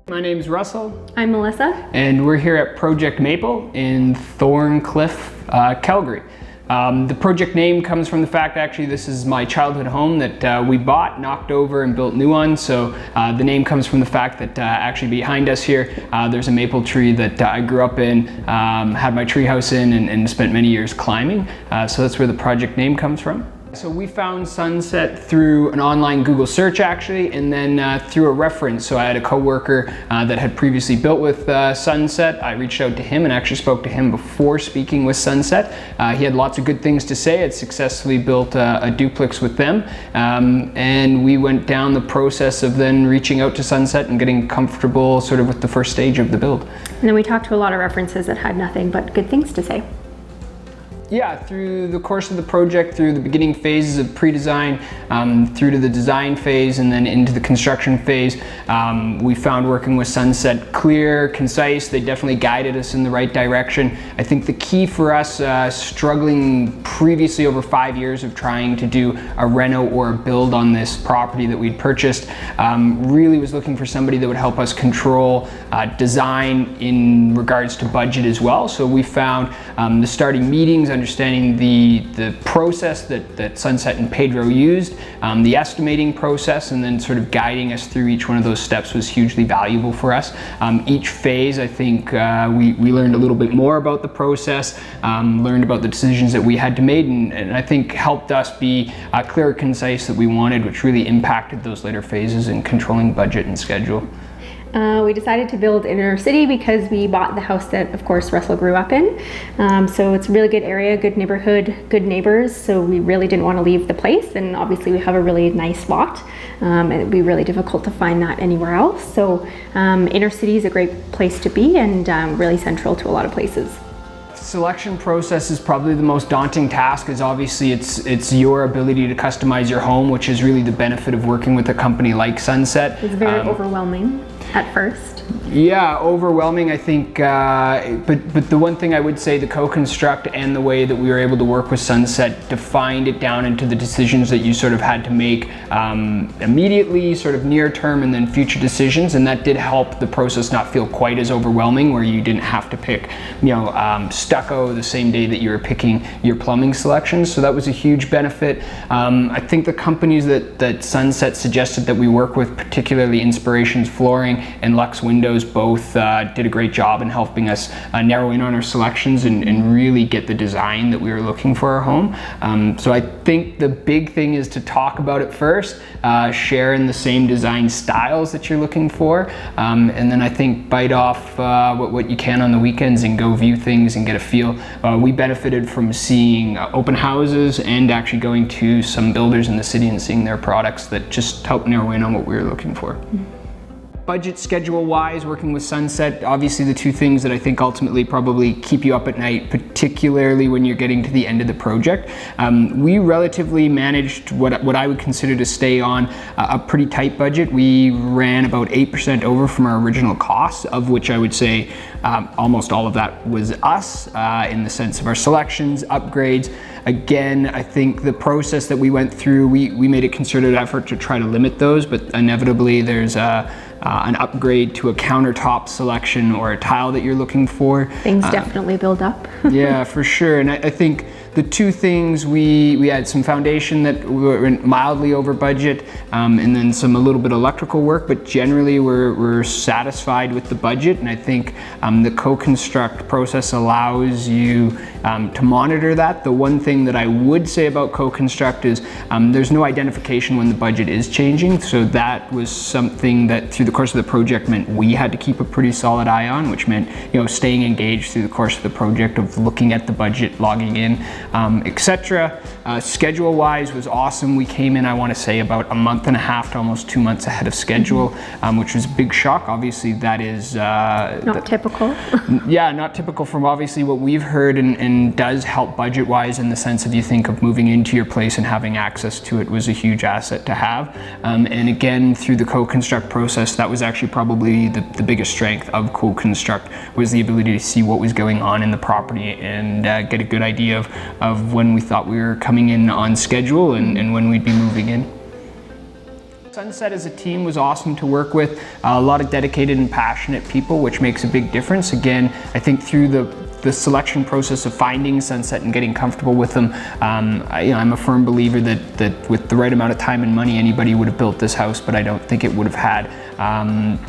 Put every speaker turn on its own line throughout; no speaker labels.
My name's Russell.
I'm Melissa.
And we're here at Project Maple in Thorncliffe, Calgary. The project name comes from the fact actually this is my childhood home that we bought, knocked over and built new on. So the name comes from the fact that actually behind us here there's a maple tree that I grew up in, had my tree house in and spent many years climbing. So that's where the project name comes from. So we found Sunset through an online Google search actually, and then through a reference. So I had a coworker that had previously built with Sunset. I reached out to him and actually spoke to him before speaking with Sunset. He had lots of good things to say. Had successfully built a duplex with them, and we went down the process of then reaching out to Sunset and getting comfortable sort of with the first stage of the build.
And then we talked to a lot of references that had nothing but good things to say.
Yeah, through the course of the project, through the beginning phases of pre-design, through to the design phase and then into the construction phase, we found working with Sunset clear, concise. They definitely guided us in the right direction. I think the key for us, struggling previously over 5 years of trying to do a reno or a build on this property that we'd purchased, really was looking for somebody that would help us control design in regards to budget as well. So we found the starting meetings, understanding the process that Sunset and Pedro used, the estimating process, and then sort of guiding us through each one of those steps was hugely valuable for us. Each phase, I think we learned a little bit more about the process, learned about the decisions that we had to make, and I think helped us be clear and concise that we wanted, which really impacted those later phases in controlling budget and schedule.
We decided to build inner city because we bought the house that, of course, Russell grew up in. So it's a really good area, good neighborhood, good neighbors. So we really didn't want to leave the place. And obviously we have a really nice lot. And it'd be really difficult to find that anywhere else. So inner city is a great place to be and really central to a lot of places.
Selection process is probably the most daunting task, as obviously it's your ability to customize your home, which is really the benefit of working with a company like Sunset.
It's very overwhelming at first.
Yeah, overwhelming, I think, but the one thing I would say, the co-construct and the way that we were able to work with Sunset defined it down into the decisions that you sort of had to make immediately, sort of near term, and then future decisions, and that did help the process not feel quite as overwhelming, where you didn't have to pick, stucco the same day that you were picking your plumbing selections. So that was a huge benefit. I think the companies that Sunset suggested that we work with, particularly Inspirations Flooring and Lux Windows, both did a great job in helping us narrow in on our selections and really get the design that we were looking for our home. So I think the big thing is to talk about it first, share in the same design styles that you're looking for, and then I think bite off what you can on the weekends and go view things and get a feel. We benefited from seeing open houses and actually going to some builders in the city and seeing their products that just helped narrow in on what we were looking for. Budget schedule wise, working with Sunset, obviously the two things that I think ultimately probably keep you up at night, particularly when you're getting to the end of the project. We relatively managed what I would consider to stay on a pretty tight budget. We ran about 8% over from our original costs, of which I would say almost all of that was us in the sense of our selections, upgrades. Again, I think the process that we went through, we made a concerted effort to try to limit those, but inevitably there's an upgrade to a countertop selection or a tile that you're looking for.
Things definitely build up.
Yeah, for sure. And I think the two things, we had some foundation that were mildly over budget, and then a little bit of electrical work, but generally we're satisfied with the budget. And I think the co-construct process allows you to monitor that. The one thing that I would say about co-construct is there's no identification when the budget is changing. So that was something that through the course of the project meant we had to keep a pretty solid eye on, which meant staying engaged through the course of the project, of looking at the budget, logging in, etc. Schedule wise was awesome. We came in, I want to say, about a month and a half to almost 2 months ahead of schedule, which was a big shock. Obviously that is
not typical.
Yeah, not typical from obviously what we've heard, and does help budget wise in the sense of you think of moving into your place and having access to it was a huge asset to have. And again, through the co-construct process, that was actually probably the biggest strength of co-construct, was the ability to see what was going on in the property and get a good idea of when we thought we were coming in on schedule and when we'd be moving in. Sunset as a team was awesome to work with. A lot of dedicated and passionate people, which makes a big difference. Again, I think through the selection process of finding Sunset and getting comfortable with them, I'm a firm believer that with the right amount of time and money, anybody would have built this house, but I don't think it would have had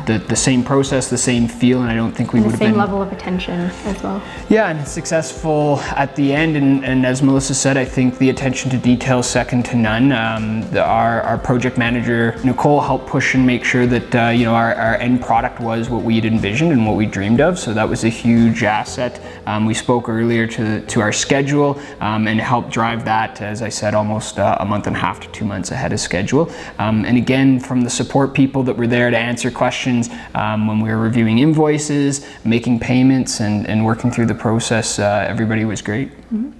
the same process, the same feel, and I don't think we would have been...
The same level of attention as well.
Yeah, and it's successful at the end, and as Melissa said, I think the attention to detail is second to none. Our project manager, Nicole, helped push and make sure that our end product was what we had envisioned and what we dreamed of, so that was a huge asset. We spoke earlier to our schedule and helped drive that, as I said, almost a month and a half to 2 months ahead of schedule. And again, from the support people that were there to answer questions when we were reviewing invoices, making payments, and working through the process, everybody was great.
Mm-hmm.